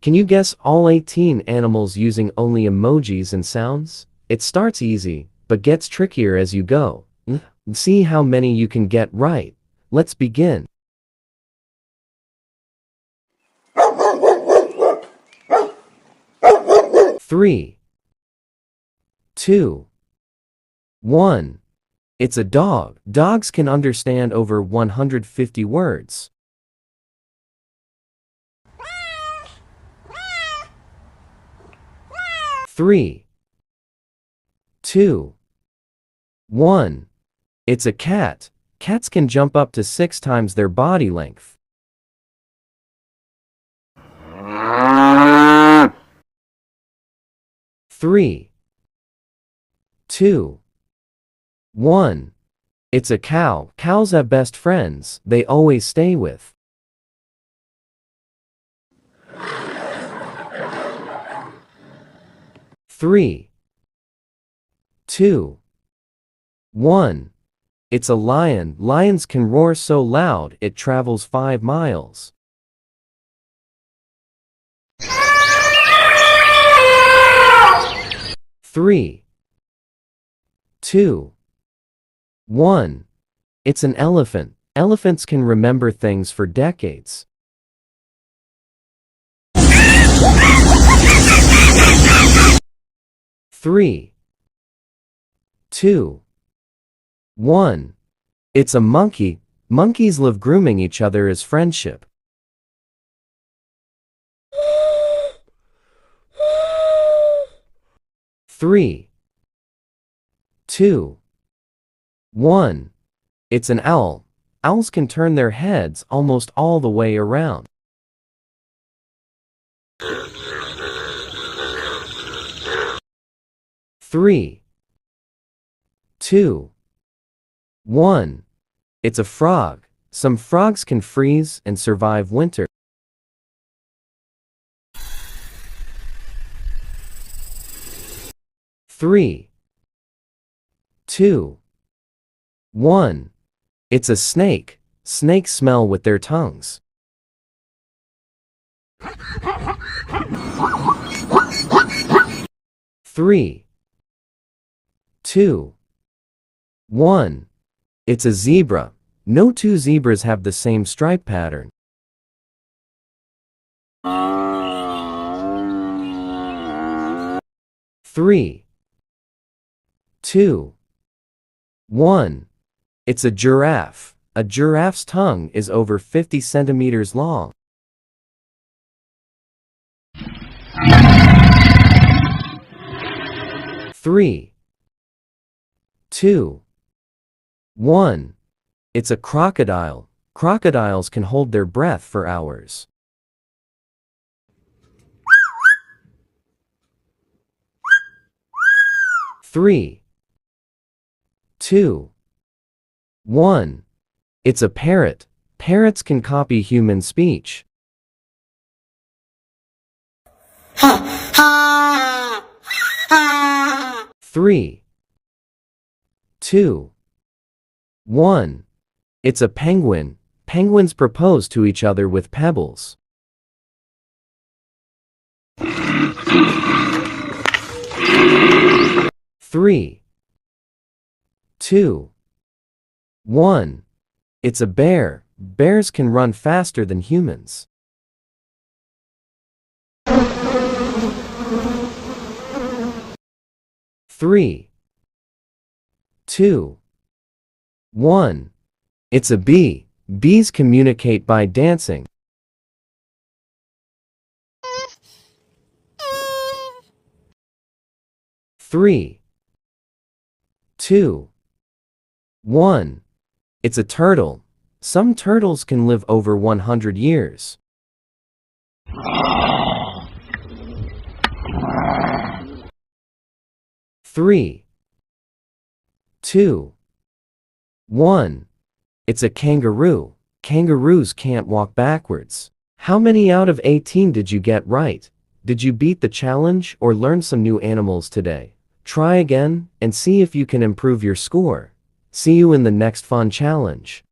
Can you guess all 18 animals using only emojis and sounds? It starts easy, but gets trickier as you go. See how many you can get right. Let's begin. 3, 2, 1. It's a dog. Dogs can understand over 150 words. 3, 2, 1. It's a cat. Cats can jump up to 6 times their body length. 3, 2, 1. It's a cow. Cows have best friends they always stay with. 3, 2, 1. It's a lion. Lions can roar so loud it travels 5 miles. 3, 2, 1. It's an elephant. Elephants can remember things for decades. 3, 2, 1. It's a monkey. Monkeys live grooming each other as friendship. 3, 2, 1. It's an owl. Owls can turn their heads almost all the way around. 3, 2, 1. It's a frog. Some frogs can freeze and survive winter. 3, 2, 1. It's a snake. Snakes smell with their tongues. 3, 2, 1. It's a zebra. No two zebras have the same stripe pattern. 3, 2, 1. It's a giraffe. A giraffe's tongue is over 50 centimeters long. 3, 2, 1. It's a crocodile. Crocodiles can hold their breath for hours. 3, 2, 1. It's a parrot. Parrots can copy human speech. 3, 2, 1. It's a penguin. Penguins propose to each other with pebbles. 3, 2, 1. It's a bear. Bears can run faster than humans. 3, 2, 1. It's a bee. Bees communicate by dancing. 3, 2, 1. It's a turtle. Some turtles can live over 100 years. 3, 2, 1. It's a kangaroo. Kangaroos can't walk backwards. How many out of 18 did you get right? Did you beat the challenge or learn some new animals today? Try again and see if you can improve your score. See you in the next fun challenge.